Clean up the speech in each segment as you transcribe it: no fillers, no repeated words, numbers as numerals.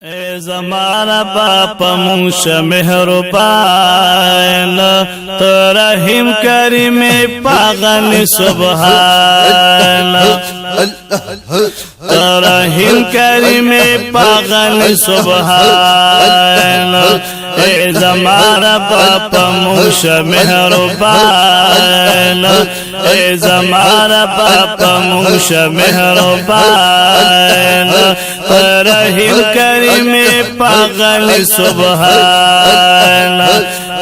اے زمانہ باپ منش مہربان ترحیم کریم پاغن سبحان ترحیم کریم پاغن سبحان اے زمانہ باپ منش مہربان اے زمانہ باپ منش مہربان ترحیم کریم پاغن سبحان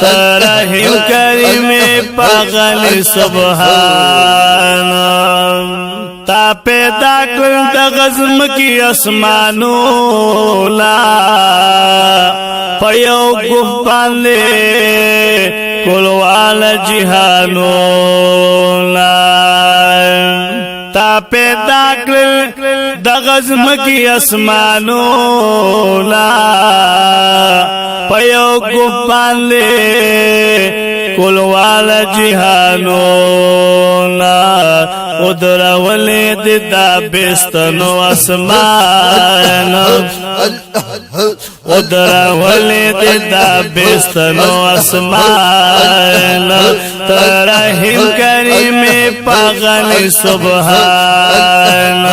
ترحیم کریم پاغن سبحان تا پیدا کر د غزم کی اسمانو لا پیو گفان لے کلوال جہانو لا تا پیدا کر د غزم کی اسمانو لا پیو گفان لے کلوال جہانو لا ادر ولید دا بستنو اسمان ادر ولید دا بستنو اسمان ترحیم کریم پاغن سبحان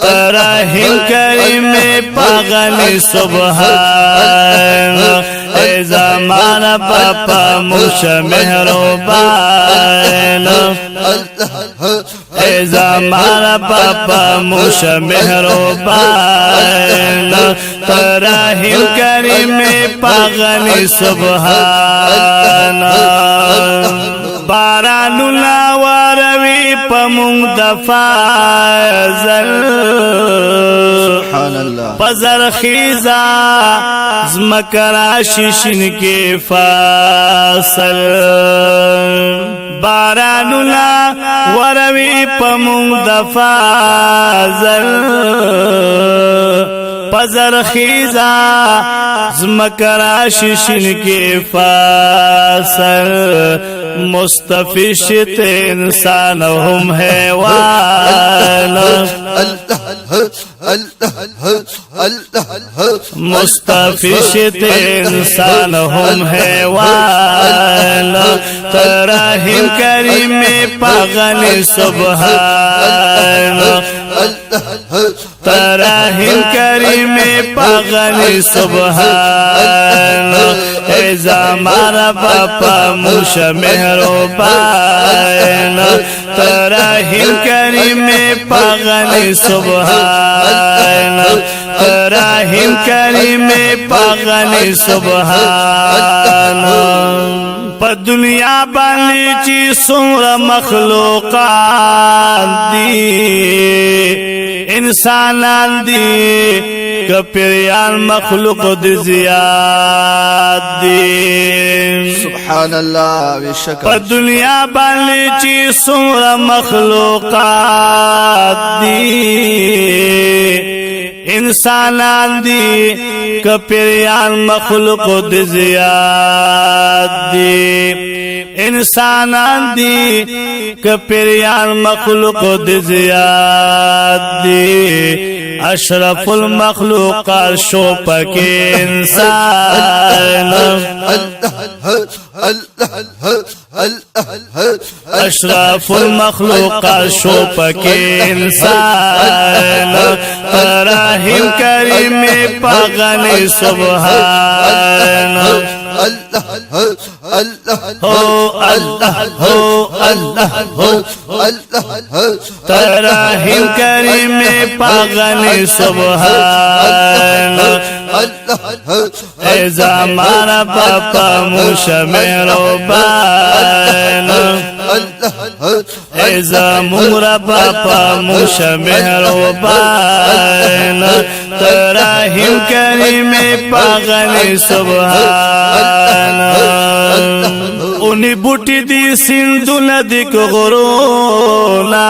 ترحیم کریم پاغن سبحان اے زمانہ پاپا مش مہربان اے زمانہ پاپا مش مہربان ترحیم کریم پاغن سبحان بارانو لا واروی پمونگ دفازل پزر خیزا زمکرا ششن کے فاصل بارانو لا واروی پمونگ دفازل پزر خیزا زمکرا ششن کے فاصل مستفشت انسان ہم حیوان مستفشت انسان ہم حیوان ترحیم کریم پاغن سبحان ترحیم کریم پاغن سبحان اے زمانہ باپا مش مہربان ترحیم کریم پاغن سبحان ترحیم کریم پاغن سبحان پا دنیا بانی چی سمر مخلوقات دی انسانان دی کپریان مخلوق دی زیاد دی سبحان اللہ بشکر پا دنیا بانی چی سمر مخلوقات دی انسانان دی کپریان مخلوق دی زیاد دی انسانان دی کپریان مخلوق دی زیاد دی اشرف المخلوقات شو پاکی انسان اشرف المخلوقات شو پاکی انسان ترحیم کریم پاغن سبحان ترحیم کریم پاغن سبحان اے زمانہ پاپا مش مہربان اے زمورہ پاپا مش مہربان ترحیم کریم پاغن سبحان اونی بوٹی دی سندو ندی کو غرونا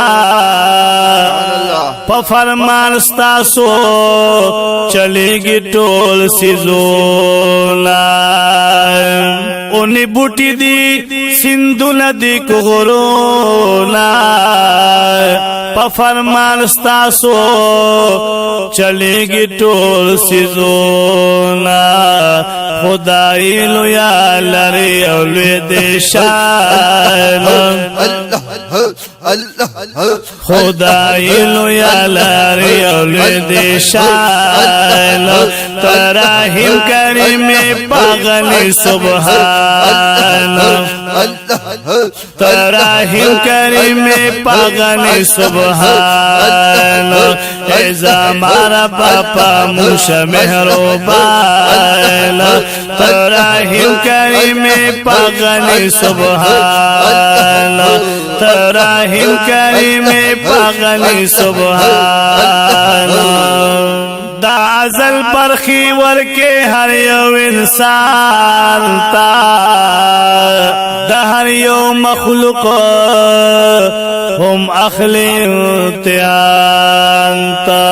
پا فرمان ستاسو چلے گی ٹول سیزونا उन्हीं बूटी दी सिंधु नदी को गोरोना पफरमान स्तासो चलेगी टोल सिजोना खुदाई लो या लरे औले देशान खुदाई लो या लरे औले देशान तराहिम करीम पागल सुबहान तराहिम करीम पागल सुबहान ऐजा मारा पापा मुश मेहरबान तराहिम करीम पागल सुबहान तराहिम करीम पागल सुबहान दाजल परखी वर के हर यो इंसान ता दहर यो मखलूक हम अखले त्यांता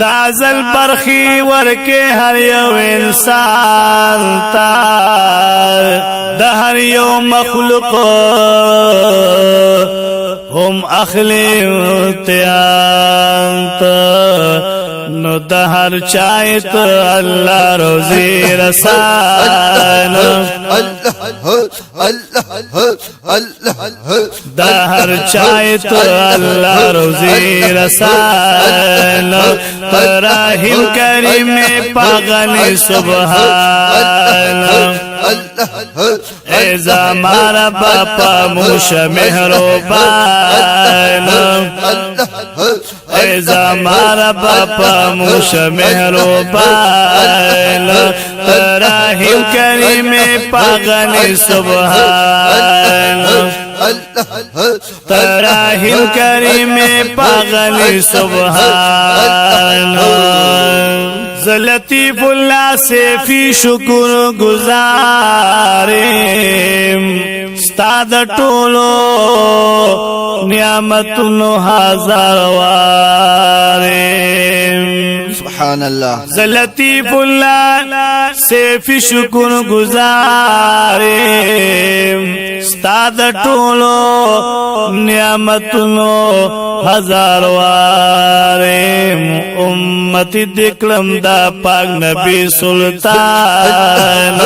दाजल परखी वर के हर यो इंसान ता दहर यो मखलूक हम अखले त्यांत नो दहर चाहत अल्लाह रोजी रसान दहर चाहत अल्लाह रोजी रसान तराहिम करीम पागल सुबहान ऐजा मारा बापा मुश मेहरबान ऐजा मारा बापा मुश मेहरबान तराहिम करीम पागल सुबहान तराहिम करीम पागल सुबहान लतीफुल्लाह से फी शुक्र गुजारे स्ताद टोलो नियामतुनो हजार वारे सुभान अल्लाह लतीफुल्लाह से फी शुक्र गुजारे स्ताद टोलो नियामतुनो हजार वारे उम्मती दिक्लम दा पाक नबी सुल्तान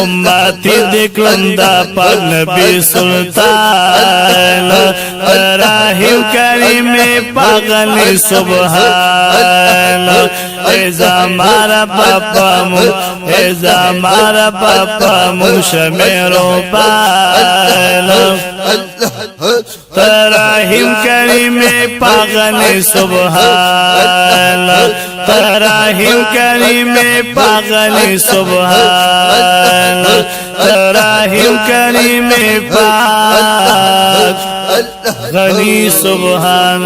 उम्मती दिक्लम दा पाक नबी सुल्तान तराहिम करीम पागल सुबहान ऐजा मारा बापा ऐजा मारा बापा मुश मेहरबान तराहिम करीम पागल सुबहान तराहिम करीम पागल सुबहान तराहिम करीम पागल सुबहान।